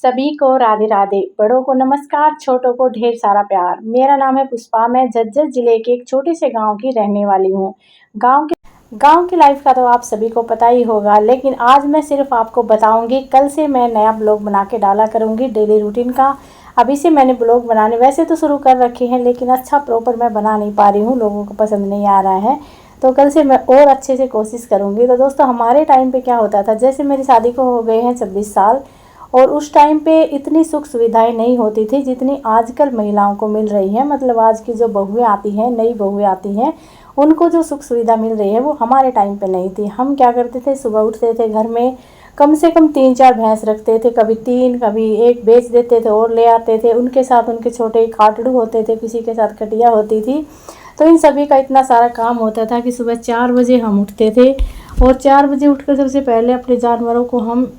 सभी को राधे राधे। बड़ों को नमस्कार, छोटों को ढेर सारा प्यार। मेरा नाम है पुष्पा। मैं झज्जर जिले के एक छोटे से गांव की रहने वाली हूँ। गांव की लाइफ का तो आप सभी को पता ही होगा, लेकिन आज मैं सिर्फ आपको बताऊंगी। कल से मैं नया ब्लॉग बना के डाला करूंगी डेली रूटीन का। अभी से मैंने ब्लॉग बनाने वैसे तो शुरू कर रखे हैं, लेकिन अच्छा प्रॉपर मैं बना नहीं पा रही हूँ, लोगों को पसंद नहीं आ रहा है। तो कल से मैं और अच्छे से कोशिश करूँगी। तो दोस्तों, हमारे टाइम पे क्या होता था, जैसे मेरी शादी को हो गए हैं 26 साल, और उस टाइम पे इतनी सुख सुविधाएं नहीं होती थी जितनी आजकल महिलाओं को मिल रही है। मतलब आज की जो बहुएं आती हैं, नई बहुएं आती हैं, उनको जो सुख सुविधा मिल रही है वो हमारे टाइम पे नहीं थी। हम क्या करते थे, सुबह उठते थे, घर में कम से कम 3-4 भैंस रखते थे, कभी 3 कभी 1 बेच देते थे और ले आते थे। उनके साथ उनके छोटे खाटड़ू होते थे, किसी के साथ कटिया होती थी। तो इन सभी का इतना सारा काम होता था कि सुबह 4 बजे हम उठते थे, और 4 बजे उठकर सबसे पहले अपने जानवरों को हम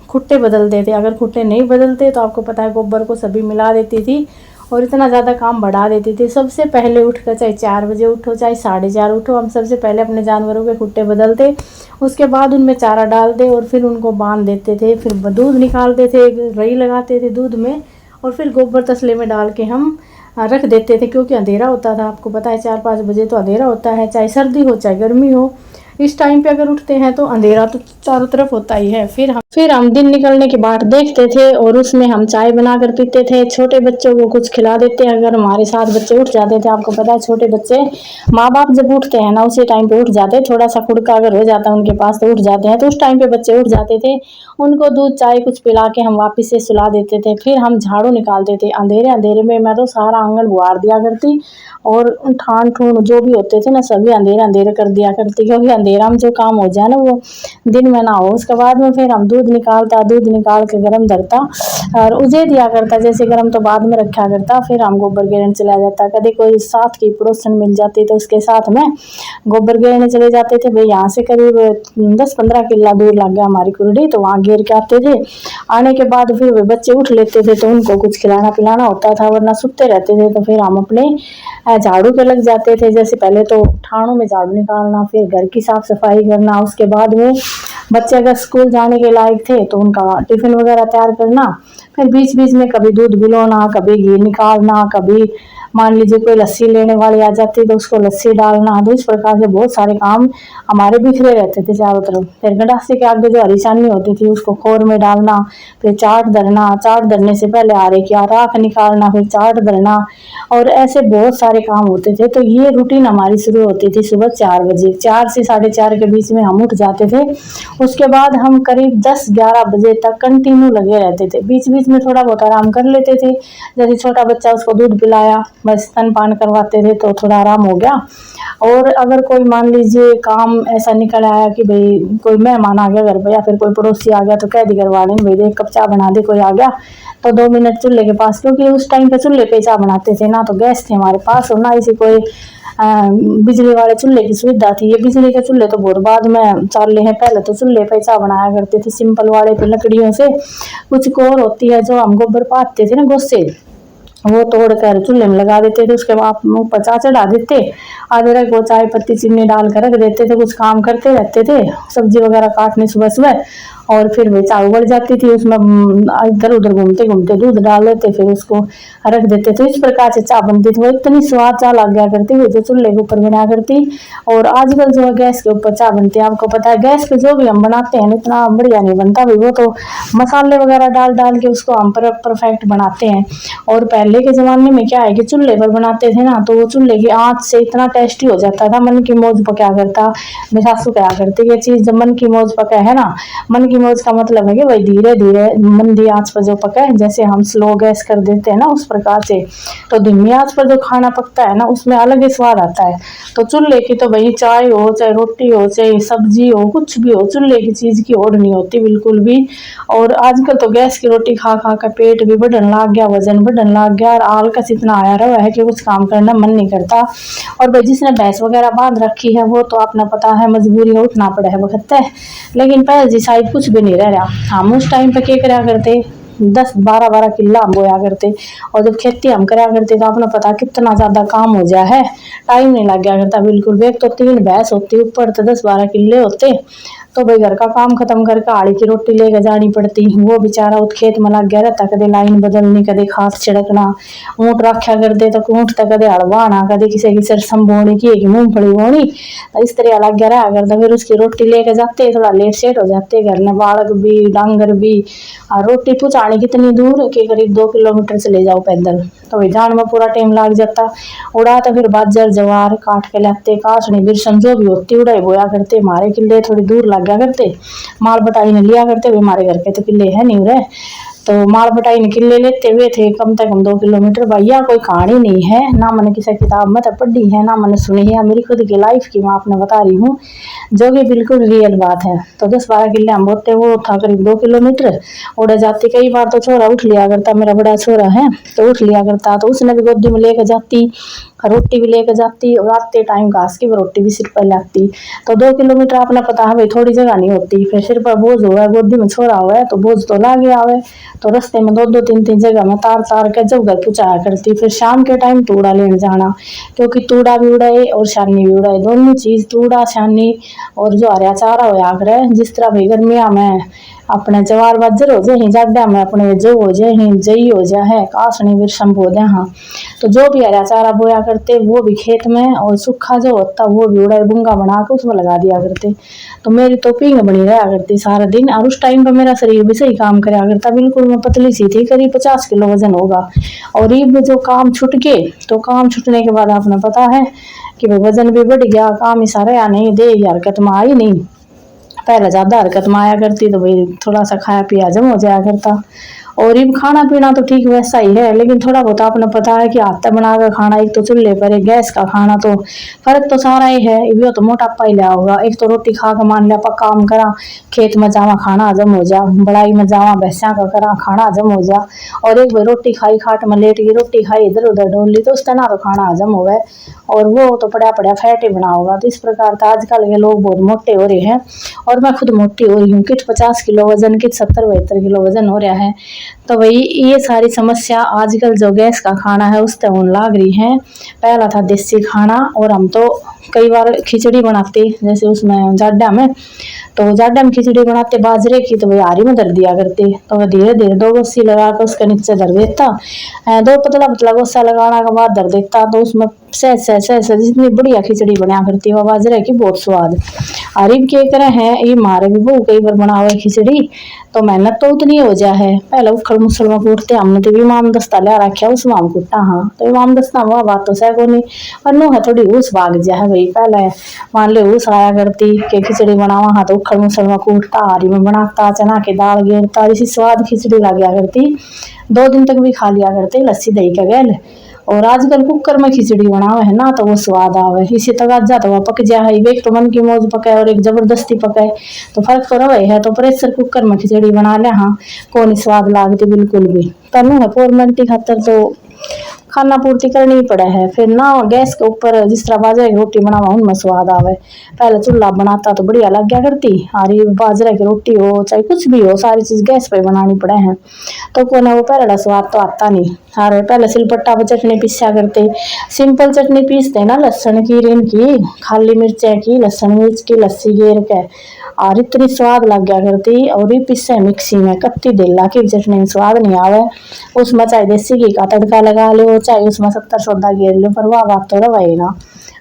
खुट्टे बदलते थे। अगर खुट्टे नहीं बदलते तो आपको पता है गोबर को सभी मिला देती थी और इतना ज़्यादा काम बढ़ा देती थी। सबसे पहले उठकर, चाहे 4 बजे उठो चाहे 4:30 उठो, हम सबसे पहले अपने जानवरों के खुट्टे बदलते। उसके बाद उनमें चारा डालते और फिर उनको बांध देते थे। फिर दूध निकालते थे, रई लगाते थे दूध में, और फिर गोबर तसले में डाल के हम रख देते थे, क्योंकि अंधेरा होता था। आपको पता है 4-5 बजे तो अंधेरा होता है, चाहे सर्दी हो चाहे गर्मी हो। इस टाइम पे अगर उठते हैं तो अंधेरा तो चारों तरफ होता ही है। फिर हम दिन निकलने के बाद देखते थे, और उसमें हम चाय बनाकर पीते थे। छोटे बच्चों को कुछ खिला देते, अगर हमारे साथ बच्चे उठ जाते थे। आपको पता है छोटे बच्चे, माँ बाप जब उठते हैं ना उसी टाइम पे उठ जाते हैं। थोड़ा सा खुड़का अगर हो जाता है उनके पास तो उठ जाते हैं, तो उस टाइम पे बच्चे उठ जाते थे। उनको दूध चाय कुछ पिला के हम वापस से सुला देते थे। फिर हम झाड़ू निकालते थे अंधेरे अंधेरे में। मैं तो सारा आंगन बुहार दिया करती, और ठान ठून जो भी होते थे ना सभी अंधेरे अंधेरे कर दिया करती, क्योंकि अंधेरा में जो काम हो जाए ना वो दिन में ना हो। उसके बाद में फिर हम दूध निकाल के गर्म धरता और उजे दिया करता। जैसे गर्म तो बाद में रखा करता। फिर हम गोबर गिरने चला जाता। कभी कोई साथ की पड़ोसन मिल जाती तो उसके साथ में गोबर गिरने चले जाते थे। भाई यहाँ से करीब 10-15 किला दूर लग गया हमारी कुरडी, तो वहाँ गिर के आते थे। आने के बाद फिर वे बच्चे उठ लेते थे तो उनको कुछ खिलाना पिलाना होता था, वरना सुते रहते थे। तो फिर हम अपने झाड़ू पे लग जाते थे। जैसे पहले तो ठाणों में झाड़ू निकालना, फिर घर की साफ सफाई करना। उसके बाद में बच्चे अगर स्कूल जाने के लायक थे तो उनका टिफिन वगैरह तैयार करना। फिर बीच बीच में कभी दूध पिलाना, कभी घी निकालना, कभी मान लीजिए कोई लस्सी लेने वाली आ जाती तो उसको लस्सी डालना। तो इस प्रकार से बहुत सारे काम हमारे बिखरे रहते थे चारों तरफ। फिर गंडासे के आगे जो हरी चानी होती थी उसको खोर में डालना, फिर चाट धरना। चाट धरने से पहले आरे की राख निकालना, फिर चाट धरना, और ऐसे बहुत सारे काम होते थे। तो ये रूटीन हमारी शुरू होती थी सुबह 4 बजे। 4 से 4:30 के बीच में हम उठ जाते थे। उसके बाद हम करीब 10-11 बजे तक कंटिन्यू लगे रहते थे। बीच बीच में थोड़ा बहुत आराम कर लेते थे। जैसे छोटा बच्चा, उसको दूध पिलाया, बस स्तनपान करवाते थे तो थोड़ा आराम हो गया। और अगर कोई मान लीजिए काम ऐसा निकल आया कि भाई कोई मेहमान आ गया घर पर, या फिर कोई पड़ोसी आ गया, तो कह दी घर वाले भाई एक कप चाय बना दे, कोई आ गया तो 2 मिनट चूल्हे के पास, क्योंकि उस टाइम पे चूल्हे पे चाय बनाते थे ना। तो गैस थे हमारे पास और ना इसी कोई बिजली वाले चूल्हे की सुविधा थी। ये बिजली के चूल्हे तो बहुत बाद में चाले हैं, पहले तो चूल्हे पे चाय बनाया करते थे सिंपल वाले पे, लकड़ियों से। कुछ कोर होती है जो हम गोबर पाते थे ना गोसे, वो तोड़ कर चूल्हे में लगा देते थे। उसके बाद ऊपर चाय चढ़ा देते, अदरक को चाय पत्ती चीनी डाल कर रख देते थे। कुछ काम करते रहते थे, सब्जी वगैरह काटने सुबह सुबह, और फिर वो चाय उबल जाती थी। उसमें इधर उधर घूमते घूमते दूध डाल देते, फिर उसको रख देते थे। इस प्रकार से चाय बनती थी। वो इतनी स्वाद चाय लग गया करती हुई जो चूल्हे के ऊपर बना करती। और आजकल जो है गैस के ऊपर चाय बनती है, आपको पता है गैस पे जो भी हम बनाते हैं इतना बढ़िया नहीं बनता भाई। वो तो मसाले वगैरह डाल डाल के उसको हम परफेक्ट बनाते हैं। और पहले के जमाने में क्या है कि चूल्हे पर बनाते थे ना, तो वो चूल्हे की आंच से इतना टेस्टी हो जाता था, मन की मौज पका करता। मेरी सासू कहा करती ये चीज जब मन की मौज पका है ना, मन की मौज का मतलब है कि भाई धीरे धीरे मंदी आंच पर जो पका है, जैसे हम स्लो गैस कर देते हैं ना उस प्रकार से। तो धीमी आंच पर जो खाना पकता है ना उसमें अलग ही स्वाद आता है। तो चूल्हे की तो भाई चाय हो चाहे रोटी हो चाहे सब्जी हो कुछ भी हो, चूल्हे की चीज की ओढ़ नहीं होती बिल्कुल भी। और आजकल तो गैस की रोटी खा खा कर पेट भी बढ़ने लग गया, वजन बढ़ने लग गया, और आलकस इतना आया रहा है कि कुछ काम करना मन नहीं करता। और भाई जिसने भैंस वगैरह बांध रखी है वो तो अपना पता है मजबूरी में उठना पड़ा है वक्त है। लेकिन पहले जी शायद कुछ भी नहीं रह रहा। हम उस टाइम पे क्या करा करते, 10-12 किला हम बोया करते। और जब खेती हम करा करते तो आपने पता कितना ज्यादा काम हो जाए है, टाइम नहीं लग गया करता बिल्कुल भी। एक तो 3 भैंस होती, ऊपर तो 10-12 किले होते। तो भाई घर का काम खत्म करके आड़ी की रोटी लेकर जानी पड़ती। वो बेचारा उस खेत में लग गया रहता, कदे लाइन बदलनी, कदे खाद छिड़कना, ऊँट रखा करते तो ऊँट तक कदे हड़वाना, कदे किसी की सरसम बोनी की मूंगफली बोनी, तो इस तरह अलग गया रहा करता। फिर उसकी रोटी लेके जाते, थोड़ा लेट सेट हो जाते घर में, बालक भी डांगर भी। और रोटी पहुँचानी कितनी दूर के करीब 2 किलोमीटर से ले जाओ पैदल, तो वही जान में पूरा टाइम लग जाता। उड़ा तो फिर बाजर जवार काट के लाते, कासनी बिरसन जो भी होती उड़ाई बोया करते। हमारे किले थोड़ी दूर लग गया करते, माल बटाई ने लिया करते हुए, हमारे घर के तो किले है नहीं रहे, तो माल बटाई ने किले लेते हुए थे कम से कम 2 किलोमीटर। भैया कोई कहानी नहीं है, ना मैंने किसी किताब में तो पढ़ी है, ना मैंने सुनी है, मेरी खुद की लाइफ की मैं आपने बता रही हूँ, जो कि बिल्कुल रियल बात है। तो 10-12 किले हम बोलते, वो था करीब 2 किलोमीटर। उड़े जाती कई बार तो छोरा उठ लिया करता, मेरा बड़ा छोरा है तो उठ लिया करता, तो उसने भी गोदी में लेकर जाती, रोटी भी लेकर जाती, और आते टाइम घास की रोटी भी सिर पर लाती। तो 2 किलोमीटर आपने पता है भाई थोड़ी जगह नहीं होती, फिर सिर पर बोझ हुआ है, गोदी में छोरा हुआ है तो बोझ तो ला गया हुआ है। तो रास्ते में 2-2 3-3 जगह में तार तार के जब घर पहुँचाया करती। फिर शाम के टाइम तूड़ा लेने जाना, क्योंकि तूड़ा भी उड़ाए और छानी भी उड़ाए, दोनों चीज तूड़ा छानी और जो हरिया चारा होया करे। जिस तरह भाई गर्मिया में अपने जवार बाजर हो जाए, जाड्या में अपने जो हो जाए, जई हो जाए, कासनी बिरसम बो दे। हाँ, तो जो भी हरा चारा बोया करते वो भी खेत में, और सूखा जो होता वो भी उड़ाई बुंगा बना के उसमें लगा दिया करते। तो मेरी तो पींग बनी रहा करती सारा दिन, और उस टाइम पर मेरा शरीर भी सही काम करा करता, बिल्कुल मैं पतली सी थी, करीब 50 किलो वजन होगा। और ये जो काम छूट के, तो काम छूटने के बाद आपने पता है कि वजन भी बढ़ गया, काम ही सारा या नहीं दे हरकत में आई नहीं। पहले ज्यादा हरकत में आया करती तो भाई थोड़ा सा खाया पिया जम हो जाया करता। और ये खाना पीना तो ठीक वैसा ही है, लेकिन थोड़ा बहुत आपने पता है कि हाथ बनाकर खाना, एक तो चूल्हे पर एक गैस का खाना, तो फर्क तो सारा ही है। ये तो मोटापा ही लिया होगा, एक तो रोटी खा के मान लिया पा काम करा, खेत में जावा खाना हजम हो जा, बड़ाई में जावा भैंसा का करा खाना हजम हो जा, और एक भाई रोटी खाई खाट में लेट गई, रोटी खाई इधर उधर डोल ली, तो उसका ना तो खाना हजम हो गए, और वो तो पड़ा पड़ा फैट ही बना होगा। तो इस प्रकार तो आजकल के लोग बहुत मोटे हो रहे हैं, और मैं खुद मोटी हो रही हूँ, किट 50 किलो वजन, किट 70-72 किलो वजन हो रहा है। तो भाई ये सारी समस्या आजकल जो गैस का खाना है उससे होने लग रही है। पहला था देसी खाना, और हम तो कई बार खिचड़ी बनाते, जैसे उसमें जाड्डा में, तो जाड्डा में खिचड़ी बनाते बाजरे की, तो भाई हारी में धर दिया करते, तो धीरे धीरे 2 गोसी लगा कर उसके नीचे धर देता, 2 पतला पतला गोसा लगाने के बाद धर देता, तो उसमें सह सह सह सह जितनी बढ़िया खिचड़ी बना करती है बाजरे की, बहुत स्वाद। अरीब के तरह है ये मारे भी बहु कई बार बना हुआ खिचड़ी, तो मेहनत तो उतनी हो जा है। पहले उखड़ मुसल में कूटते, हमने तो इमाम दस्ता लिया रखा उसमें हम कुटा। हाँ, तो इमाम दस्ता हुआ बात तो सह को नहीं, पर नो है थोड़ी ऊस भाग जा है भाई। पहले मान ले ऊस आया करती के खिचड़ी बनावा, हाँ तो उखड़ मुसल में कूटता, हारी में बनाता, चना की दाल गेरता, इसी स्वाद खिचड़ी लग गया करती, 2 दिन तक भी खा लिया करते लस्सी दही का गैल। और आजकल कुकर में खिचड़ी बनावे है ना, तो वो स्वाद आवे, इसी तगाजा तो वह पक जा है, एक तो मन की मौज पकाए और एक जबरदस्ती पकाए, तो फर्क तो रहे है। तो प्रेशर कुकर में खिचड़ी बना ले, हाँ कौन स्वाद लागती बिल्कुल भी, पर है फॉर्मेलिटी खातर तो खाना पूर्ति करनी ही पड़े है। फिर ना गैस के ऊपर जिस तरह बाजरे की रोटी बनावा उनमें स्वाद आवे, पहले चूल्हा बनाता तो बढ़िया लग गया करती, हरी बाजरे की रोटी हो चाहे कुछ भी हो, सारी चीज गैस पे बनानी पड़े हैं, तो कोने वो पहले स्वाद तो आता नहीं। अरे पहले सिलपट्टा पर चटनी पीसा करते, सिंपल चटनी पीसते ना, लहसुन की रीन की, खाली मिर्चा की, लहसुन मिर्च की लस्सी गेर के, और इतनी स्वाद लग गया करती। और ये पिस्से मिक्सी में कत्ती देला की चटनी में स्वाद नहीं आवे, उसमें चाहे देसी घी का तड़का लगा लो, चाहे उसमें 70 सौदा गेर लो, पर वाह बात तो रवाई ना।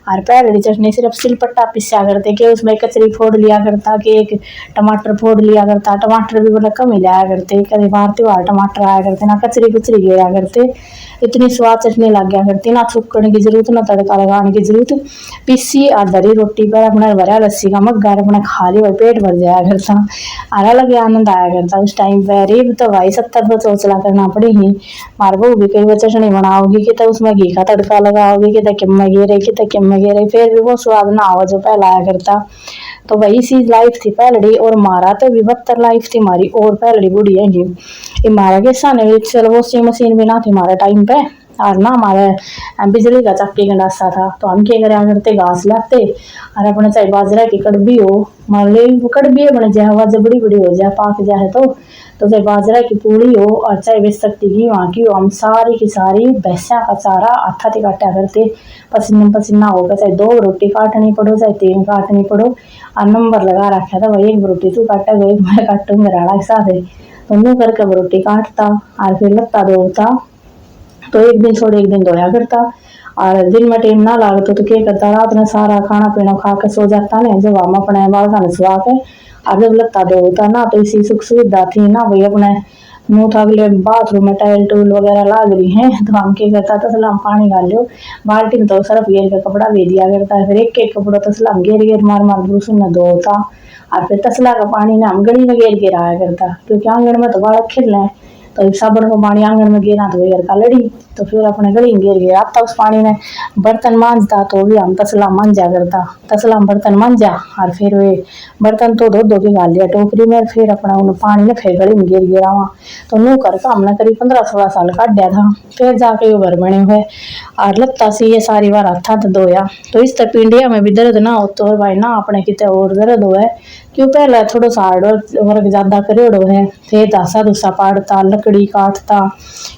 और पहले चटनी सिर्फ सिलपट्टा पिसा करते, कि उसमें कचरी फोड़ लिया करता, कि एक टमाटर फोड़ लिया करता, टमाटर भी बड़ा कम ही लाया करते, कभी बार त्योहार टमाटर आया करते ना, कचरी कुचरी गिरा करते, इतनी स्वाद चटनी लग गया करती, ना छुकने की जरूरत ना तड़का लगाने की जरूरत, पीसी और दरी रोटी पर अपना भरा लस्सी का मग्गा अपना खा लिया, पेट भर जाया करता, और अलग आनंद आया करता उस टाइम पे। रीब तो भाई 70 पर चौचला करना पड़ी ही, मार बहू भी कई बार चटनी बनाओगी कि तो उसमें घी का तड़का लगाओगी, कि तो किम गेरे कि तो किम गेरे, फिर भी वो स्वाद ना हो जो पहला आया करता। तो वही सी लाइफ थी पहलड़ी, और मारा तो भी 72 लाइफ थी हमारी, और पहलड़ी बुढ़ी है जी। ये मारा के सामने चलो वॉशिंग मशीन भी ना थी हमारे टाइम पे, और ना हमारे बिजली का चक्की गंडासा था, तो हम क्या करे करते घास लाते और अपने चाहे बाजरा की कड़बी हो, मान ले वो कड़बी बन जाए, हवा जब बड़ी बड़ी हो जाए पाक जाए तो चाहे बाजरा की पूड़ी हो और चाहे बेच सकती घी वहाँ की हो, हम सारी की सारी भैंसा का चारा हाथा से काटा करते, पसीना पसीना होकर चाहे 2 रोटी काटनी पड़ो चाहे 3 काटनी पड़ो, और नंबर लगा रखा था भाई 1 रोटी तू काटेगा 1 मैं काटूंगा राड़ा के साथ है, तो यूं करके रोटी काटता और फिर लगता धोता, तो एक दिन छोड़ एक दिन धोया करता। और दिन में टाइम ना लागतो तो क्या करता, रात में सारा खाना पीना खा के सो जाता ने, जब हम अपने बालका ने सुवा के और जब लगता धोता ना, तो इसी सुख सुविधा थी ना भाई अपने मुंह था अगले बाथरूम में टाइल टूल वगैरह लाग रही है, तो हम क्या करता तसला पानी डाल लो बाल्टी में, तो सरफ घेर के कपड़ा भी दिया करता है, फिर एक एक कपड़ा तसला घेर घेर मार मार ब्रूस में धोता, और फिर तसला का पानी ना हम गली में घेर के रहा करता, क्योंकि आंगन में तो बालक खेल रहे, तो साबुन को पानी आंगन में गिरा तो घर का लड़ी, तो फिर अपने गली में गिर गया आता उस पानी में बर्तन मांजता, तो भी हम तसला मांजा करता, तसला में बर्तन मांजा और फिर वे बर्तन तो धो के गाल लिया टोकरी में, फिर अपना उन पानी में फिर गली में गिर गिरा वहाँ, तो नू करके हमने करीब 15-16 साल काटा था, फिर जाके वो घर बने हुए और लगता सी ये सारी बार हाथा तो धोया, तो इस तक इंडिया में भी दर्द ना हो तो भाई ना अपने कितने और दर्द हो है, क्यों पहले थोड़ा सा हार्ड वर्क ज्यादा करेड़ो है, फिर धासा धुसा पाड़ता लकड़ी काटता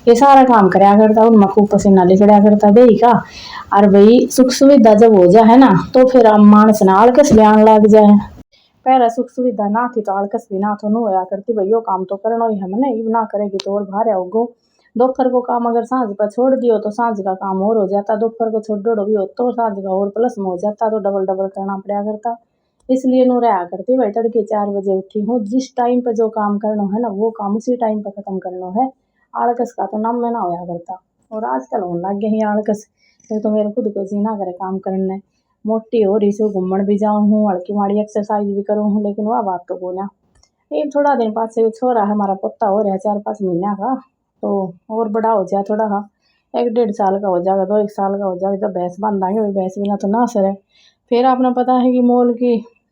ये सारा काम करया करता, उनमें खूब पसीना निकला करता दे का, और भाई सुख सुविधा जब हो जाए ना तो फिर हम मानस ना आलकस भी आने लग जाए, पहले सुख सुविधा ना थी तो आलकस भी ना तो नु होया करती भाई यो काम तो करना ही हमने, ये ना करेगी तो और भार होगो, दोपहर को काम अगर सांझ पर छोड़ दियो तो सांझ का काम और हो जाता, दोपहर को छोड़ भी हो तो सांझ का और प्लस में हो जाता, तो डबल डबल करना पड़ा करता, इसलिए नु रहा करती भाई तड़के 4 बजे उठी हूँ, जिस टाइम पे जो काम करना है ना वो काम उसी टाइम पे खत्म करना है, आलकस का तो नाम में ना होया करता, और आजकल होने लग गए हैं आलकस, फिर तो मेरे खुद को जीना करे काम करने, मोटी हो रही सो घूमन भी जाऊँ हूँ हल्की माड़ी एक्सरसाइज भी करूँ हूँ, लेकिन वह बात तो बोला एक थोड़ा दिन बाद से छोरा है हमारा पोता हो रहा है 4-5 महीना का, तो और बड़ा हो जाए थोड़ा सा 1-1.5 साल का हो जाएगा, 2-1 साल का हो जाएगा, जब भैंस बांधांगे वही भैंस बिना तो ना सरे, फिर आपने पता है कि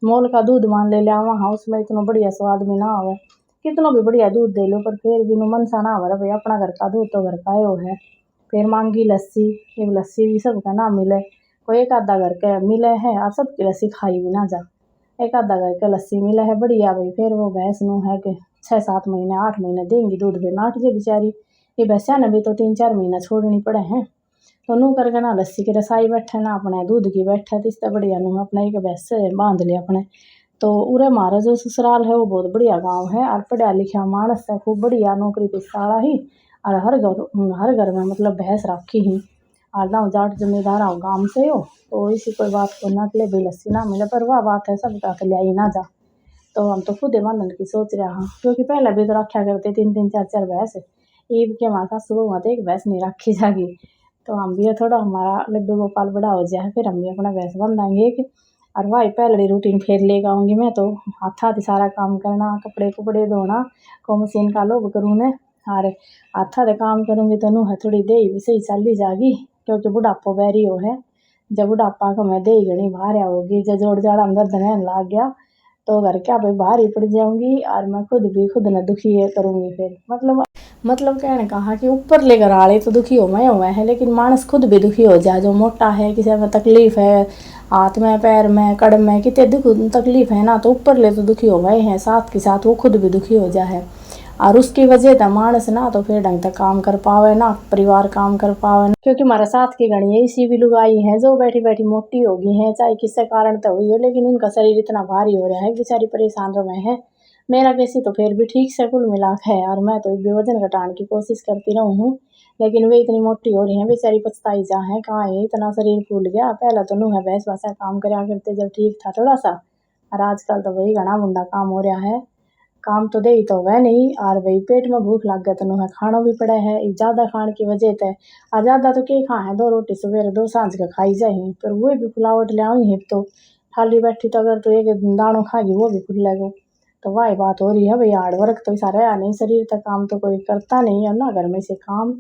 मोल का दूध मान ले लिया वहाँ उसमें इतना बढ़िया स्वाद भी ना हो, कितना भी बढ़िया दूध दे लो पर फिर भी मन सा ना हो भाई अपना घर का दूध तो घर का ही है, फिर मांगी लस्सी, ये लस्सी भी सबका ना मिले, कोई एक आधा घर के मिले है और सबकी लस्सी खाई भी ना जा, एक आधा घर के लस्सी मिले है बढ़िया भाई, फिर वो भैंस नू है कि 6-7 महीने 8 महीने देंगी दूध, फिर नाट जे बेचारी, ये भैंसा ने भी तो 3-4 महीना छोड़नी पड़े हैं, तो नू करके ना लस्सी की रसाई बैठे ना अपने दूध की बैठे, तो इससे बढ़िया नू अपने एक भैंस बांध लिया अपने, तो उरे हमारा जो ससुराल है वो बहुत बढ़िया गाँव है और पढ़ा लिखा मानस है, खूब बढ़िया नौकरी पेशा ही, और हर घर में मतलब भैंस रखी ही, और ना जाट जमींदार हो गाँव से हो, तो इसी कोई बात को ना ले भाई लस्सी ना मिले, पर वह बात है सब का ले आई ना जा, तो हम तो खुद मानने की सोच रहा हाँ, क्योंकि पहले भी तो रखा करते 3-3 4-4 भैंस, ईब के हमारे सास सुबह वहाँ एक भैंस नहीं रखी जागी, तो हम भी थोड़ा हमारा लड्डू गोपाल बड़ा हो जाए फिर हम भी अपना भैंस बांधेंगे एक, और भाई पहले रूटीन फिर लेके आऊँगी मैं, तो हाथा से सारा काम करना कपड़े कुपड़े धोना को मशीन का लोग करूँ ने, और हाथा से काम करूँगी तो नू थोड़ी दे भी सही चली जाएगी, क्योंकि बुढ़ापो बैरी हो है, जब बुढ़ापा को मैं दे घनी बाहर होगी, जब जोड़ जाड़ा अंदर धने लग गया तो घर क्या भाई बाहर ही पड़ जाऊंगी, और मैं खुद न दुखी है करूंगी, फिर मतलब कहने कहा कि ऊपर लेकर आले तो दुखी हो मैं हुआ है, लेकिन मानस खुद भी दुखी हो जाए, जो मोटा है किसी में तकलीफ है हाथ में पैर में कड़ में कितने दुख तकलीफ है ना, तो ऊपर ले तो दुखी हो गए हैं साथ के साथ वो खुद भी दुखी हो जाए, और उसकी वजह था मानस ना तो फिर ढंग तक काम कर पावे ना परिवार काम कर पावे ना, क्योंकि हमारे साथ की गणी ऐसी भी लुगाई है जो बैठी बैठी मोटी हो गई है, चाहे किससे कारण तो हुई हो, लेकिन उनका शरीर इतना भारी हो रहा है बेचारी परेशान रहे है, मेरा कैसी तो फिर भी ठीक से कुल मिला है, और मैं तो भी वजन घटाने की कोशिश करती रहूँ हूँ, लेकिन वे इतनी मोटी हो रही है बेचारी पछताई जा है कहाँ है इतना शरीर फूल गया, पहले तो नू है भैंस वैसा काम कराया करते जब ठीक था थोड़ा सा, और आजकल तो वही घना मुंडा काम हो रहा है, काम तो दे ही तो वह नहीं, और भाई पेट में भूख लग गया तो नूह खाना भी पड़ा है, ज़्यादा खाने की वजह से और ज़्यादा तो क्या खा है 2 रोटी सवेरे 2 सांझ का खाई जाए, पर वो भी फुलावट ले आई है, तो खाली बैठी तो अगर तो एक दानों खाएगी वो भी फुलेगा, तो वही बात हो रही है भाई हार्ड वर्क तो सारा है नहीं, शरीर तक काम तो कोई करता नहीं है ना घर में से काम,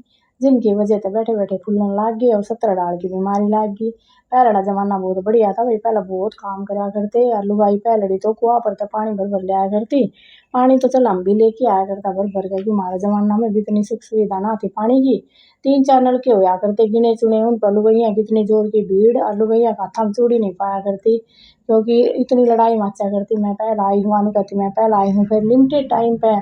जिनकी वजह से बैठे बैठे फूलन लाग गए और 17 डाल की बीमारी लाग गई। पहला जमाना बहुत बढ़िया था भाई, पहले बहुत काम करा करते। लुगाई पहलड़ी तो कुआ पर तो पानी भर भर लिया करती। पानी तो चल हम भी लेके आया करता भर भर के, हमारे जमाना में भी इतनी सुख सुविधा ना थी पानी की। 3-4 नलके होया करते गिने चुने, उन पर लुगैया कितनी जोर की भीड़ और लुगैया का हाथ में चूड़ी नहीं पाया करती, क्योंकि इतनी लड़ाई मचा करती। मैं पहला आई हूँ, कहती मैं पहला आई हूँ। फिर लिमिटेड टाइम पे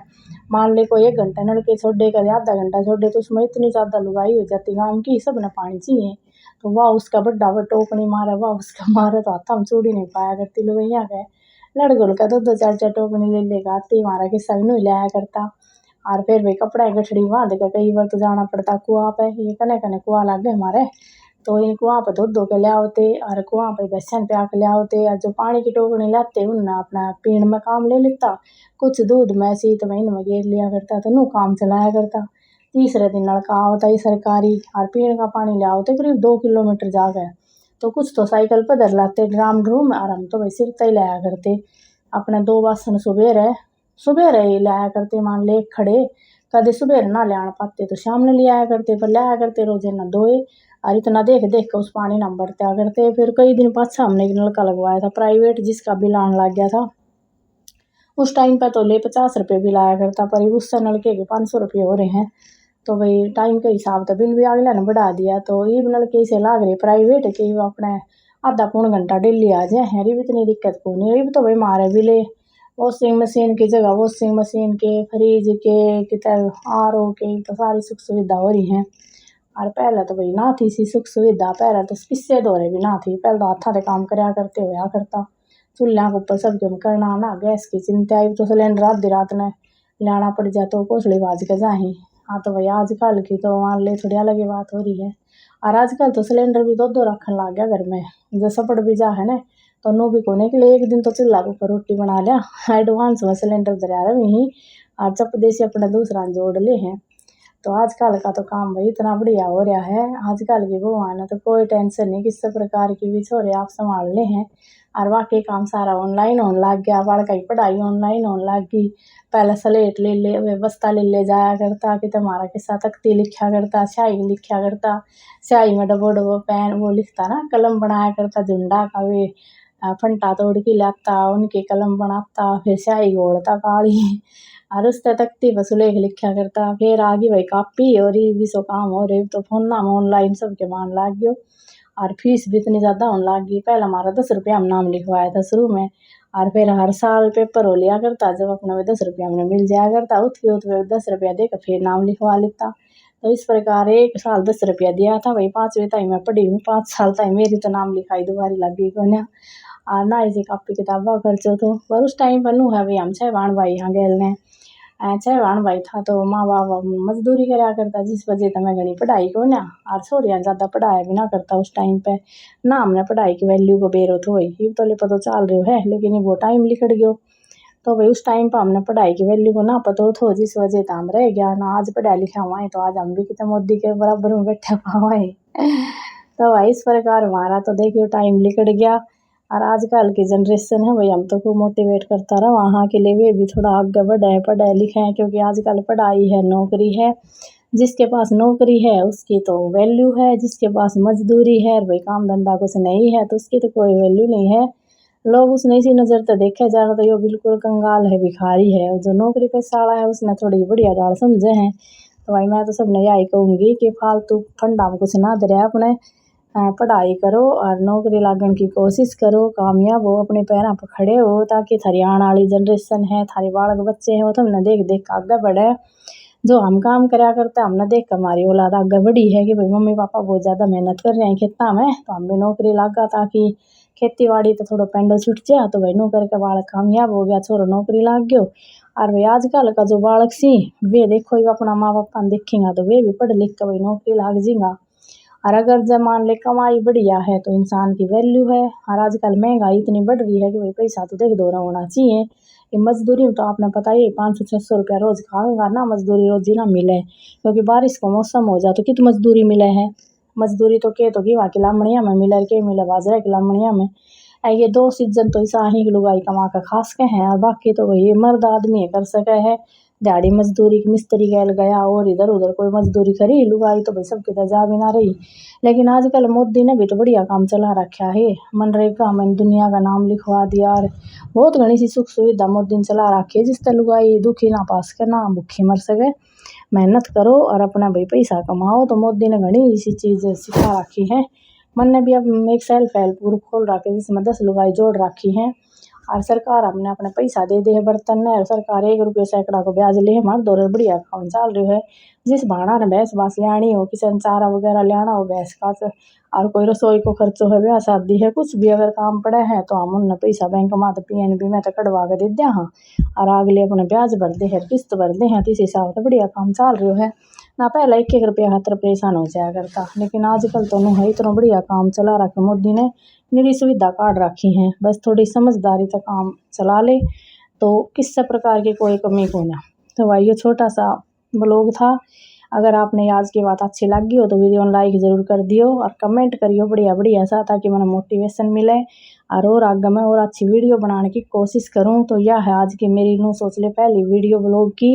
मान ले कोई 1 घंटा नलके छोड़ दे कर आधा घंटा छोड़ दे तो उसमें इतनी ज़्यादा लुगाई हो जाती गाँव की, सब ने पानी चाहिए। तो वाह उसका बड्डा वो टोकनी मारे, वाह उसका मारे तो हाथा में चूड़ी नहीं पाया करती लुगैया के। लड़ घुल का 2-2 4-4 टोकनी ले लेकर आती, हमारा किस्सा भी नहीं लाया करता। और फिर भाई कपड़ा गठड़ी बांध के कई बार तो जाना पड़ता कुआं पे, ये कने कने कुआं लागे हमारे, तो इन कुआं पे धो के ले आवते और कुआं पे बेसन पे आके ले आवते। और जो पानी की टोकनी लाते उनने अपना पीण में काम ले लेता, कुछ दूध में शीत में इनमें गेर लिया करता, तो नू काम चलाया करता। तीसरे दिन नलका आवता ही सरकारी और पीने का पानी ले आवते करीब 2 किलोमीटर जाके। तो कुछ तो साइकिल पर धर लाते ड्राम ड्रूम, और हम तो भाई सिर तय लाया करते। अपने 2 बासन सुबह ही लाया करते, मान ले खड़े कदे सुबह ना ले आना पाते तो शाम ने ले आया करते, पर लाया करते रोजे ना धोए। और इतना देख देख के उस पानी ना बरता करते। फिर कई दिन पाछा हमने एक नलका लगवाया था प्राइवेट, जिसका बिल आने लग गया था। उस टाइम पे तो ले 50 रुपये बिल आया करता, पर उससे नलके के 500 रुपये हो रहे हैं। तो भाई टाइम के हिसाब से बिल भी अगले ने बढ़ा दिया। तो ये नलके से लाग रहे प्राइवेट के वो अपने आधा पौन घंटा डेली आ जाए, हरी भी इतनी दिक्कत को नहीं। ये भी तो भाई मारे बिले वॉशिंग मशीन की जगह वॉशिंग मशीन के, फ्रिज के, कितने RO के, तो सारी सुख सुविधा हो रही हैं। और पहले तो भाई ना थी सी सुख सुविधा, पहले तो किस्से दौरे भी ना थी, पहले तो हाथा से काम करया करते होया करता। चूल्हा के ऊपर सबके में करना ना, गैस की चिंता आई तो सिलेंडर आधी रात ने लाना पड़ जाए तो कोसड़ी बाज के जाही। हाँ तो भाई आजकल की तो मान ले थोड़ी अलग ही बात हो रही है। और आजकल तो सिलेंडर भी 2-2 रखने लग गया घर में, जैसा पड़ भी जा है ना, तो नू भी कोने के लिए एक दिन तो चूल्हा के ऊपर रोटी बना लिया, एडवांस में सिलेंडर दरिया रहे वहीं और चप देसी अपने दूसरा जोड़ ले हैं। तो आजकल का तो काम भाई इतना बढ़िया हो रहा है, आजकल की बहुआं ने तो कोई टेंशन नहीं, किसी प्रकार की भी छोरे आप संभाल ले हैं। और वाकई काम सारा ऑनलाइन होने लग गया, बालका की पढ़ाई ऑनलाइन होने लग गई। पहले स्लेट ले व्यवस्था ले जाया करता कि तुम्हारा किस्सा तख्ती लिखा करता, स्याही लिखा करता, स्याही में डबो डबो पेन वो लिखता ना, कलम बनाया करता झुंडा का वे फंटा तोड़ के लाता, उनके कलम बनाता, फिर स्याही घोलता काली और उस पे तख्ती पे सुलेख लिखा करता। फिर आगे भाई कॉपी और ये भी सो काम हो रहे तो फोन ना ऑनलाइन सबके मान लाग गयो। और फीस भी इतनी ज़्यादा होने लग गई, पहले हमारा 10 रुपया हम नाम लिखवाया था शुरू में, और फिर हर साल पेपर हो लिया करता, जब अपना वो 10 रुपया हमने मिल जाया करता उत 10 रुपया देकर फिर नाम लिखवा लेता। तो इस प्रकार 1 साल 10 रुपया दिया था भाई, 5वीं तक मैं पढ़ी हूँ, 5 साल तक मेरी तो नाम लिखाई दोबारी लगी को ना। और ना इसी कापी किताबा खर्चो तो, पर उस टाइम पर नू है भाई हम 6 भाण भाई यहाँ गेल ने, 6 भाण भाई था तो माँ बाप मजदूरी करा करता, जिस वजह से मैं घनी पढ़ाई को ना और छोरियाँ ज़्यादा पढ़ाया भी ना करता उस टाइम पे ना, हमने पढ़ाई की वैल्यू को बेरोत हुई ये तो ले पता चल रही है, लेकिन वो टाइम लिखड़ गयो। तो भाई उस टाइम पर हमने पढ़ाई की वैल्यू को ना पता हो, जिस वजह से हम रह गया ना, आज पढ़ा लिखा हुआ है तो आज हम भी कितने मोदी के बराबर में बैठे हुआ है। तो भाई इस प्रकार हमारा तो देखियो टाइम लिकड़ गया। और आजकल की जनरेशन है भाई, हम तो को मोटिवेट करता रहा वहाँ के लिए वे भी थोड़ा आगे बढ़े पढ़े लिखे हैं, क्योंकि आजकल पढ़ाई है नौकरी है, जिसके पास नौकरी है उसकी तो वैल्यू है, जिसके पास मजदूरी है भाई काम धंधा कुछ नहीं है तो उसकी तो कोई वैल्यू नहीं है। लोग उसने इसी नज़र से देखे जा रहा था यो बिल्कुल कंगाल है भिखारी है, और जो नौकरी पेशा वाला है उसने थोड़ी बढ़िया डाल समझे हैं। तो भाई मैं तो सबने यही कहूँगी कि फालतू फंडा में कुछ ना धरे, अपने पढ़ाई करो और नौकरी लागण की कोशिश करो, कामयाब हो अपने पैरों पर खड़े हो, ताकि थारी आने वाली जनरेशन है, थारे बालक बच्चे हैं वो तुमने देख देख के आगे बढ़े। जो हम काम करया करते हैं हमने देख कर हमारी औलाद आगे बढ़ी है कि भाई मम्मी पापा बहुत ज़्यादा मेहनत कर रहे हैं खेता में, तो हम भी नौकरी लागा ताकि खेती बाड़ी तो थोड़ा पेंडो छुट जाए, तो भाई नौकर का बालक कामयाब हो गया, छोरो नौकरी लाग गयो। और भाई आजकल का जो बालक सी वे देखो ही अपना माँ बापा देखेंगे तो वे भी पढ़ लिख कर भाई नौकरी लाग जाएगा। और अगर जब मान ले कमाई बढ़िया है तो इंसान की वैल्यू है। और आजकल महंगाई इतनी बढ़ रही है कि भाई पैसा तो देख दोरा होना चाहिए। ये मजदूरी में तो आपने पता ही 500-600 रुपया रोज खाएगा ना, मजदूरी रोजी ना मिले, क्योंकि बारिश का मौसम हो जाए तो कितनी मजदूरी मिले है। मजदूरी तो के तो गेहूं की लामड़िया में मिले, के मिले बाजरा की लामड़िया में। ये 2 सीजन तो ऐसा ही लुगाई कमा कर खास के हैं, और बाकी तो वही मर्द आदमी कर सके है। दिहाड़ी मजदूरी की मिस्त्री गैल गया और इधर उधर कोई मजदूरी करी लुगाई तो भाई सबकी तो जा भी ना रही। लेकिन आजकल मोदी ने भी तो बढ़िया काम चला रखा है। मनरेगा में दुनिया का नाम लिखवा दिया और बहुत घनी सी सुख सुविधा मोदी ने चला रखी है जिससे लुगाई दुखी ना पास के ना भूखी मर सके। मेहनत करो और अपना भाई पैसा कमाओ। तो मोदी ने घनी सी चीज सिखा रखी है। मन ने भी अब एक सेल्फ हेल्प ग्रुप खोल रखे जिसमें 10 लुगाई जोड़ रखी है और सरकार हमने अपने पैसा दे दे है बर्तन ने और सरकार 1 रुपये सैकड़ा को ब्याज ले हमारे दौर बढ़िया काम चल रही है। जिस भाड़ा ने भैंस बास लियानी हो किसान चारा वगैरह लियाना हो भैंस का और कोई रसोई को खर्चो है ब्याह शादी है कुछ भी अगर काम पड़ा है तो हम उन पैसा बैंक में तो पीएनबी में तो कटवा के दे दिया हाँ और अगले अपने ब्याज भर दे है किस्त भर दे हैं तो इस हिसाब से बढ़िया काम चल रही है ना। पहले 1-1 रुपया खातर परेशान हो जाया करता लेकिन आजकल तो है इतना बढ़िया काम चला रखा मोदी ने मेरी सुविधा काट रखी है। बस थोड़ी समझदारी से काम चला ले तो किसी प्रकार की कोई कमी को ना। तो भाई ये छोटा सा ब्लॉग था। अगर आपने आज की बात अच्छी लगी हो तो वीडियो लाइक ज़रूर कर दियो और कमेंट करियो बढ़िया बढ़िया सा ताकि मैंने मोटिवेशन मिले और आगे मैं और अच्छी वीडियो बनाने की कोशिश करूं। तो यह है आज की मेरी नो सोच ले पहली वीडियो ब्लॉग की।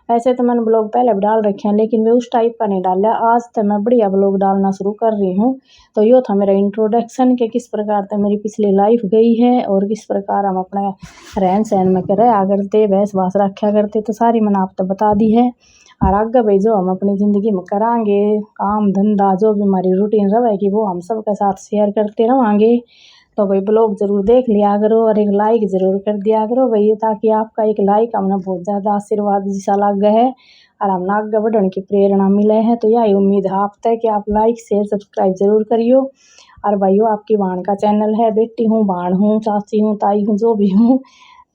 वैसे तो मैंने ब्लॉग पहले भी डाल रखे हैं लेकिन वे उस टाइप का नहीं डाला। आज तो मैं बढ़िया ब्लॉग डालना शुरू कर रही हूँ। तो यो था मेरा इंट्रोडक्शन के किस प्रकार से मेरी पिछली लाइफ गई है और किस प्रकार हम अपने रहन सहन में रहा करते भैंस भास रखा करते तो सारी मैंने आप तो बता दी है। और आगे भाई जो हम अपनी ज़िंदगी में करांगे काम धंधा जो भी हमारी रूटीन रहेगी वो हम सबके साथ शेयर करते रहेंगे। तो भाई ब्लॉग ज़रूर देख लिया करो और एक लाइक ज़रूर कर दिया करो भैया ताकि आपका एक लाइक हमें बहुत ज़्यादा आशीर्वाद जैसा लग गया है और हम आगे बढ़ने की प्रेरणा मिले है। तो यही उम्मीद है आप तक कि आप लाइक शेयर सब्सक्राइब ज़रूर करियो। और भाइयों आपकी बहन का चैनल है बेटी हूँ बहन हूँ चाची हूँ ताई हूँ जो भी हूँ।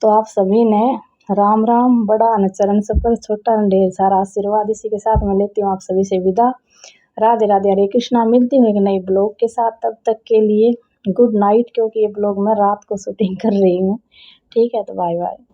तो आप सभी ने राम राम बड़ा न चरण सफल छोटा न ढेर सारा आशीर्वाद। इसी के साथ मैं लेती हूँ आप सभी से विदा। राधे राधे हरे कृष्णा। मिलती हूँ एक नई ब्लॉग के साथ तब तक के लिए गुड नाइट क्योंकि ये ब्लॉग मैं रात को शूटिंग कर रही हूँ। ठीक है तो बाय बाय।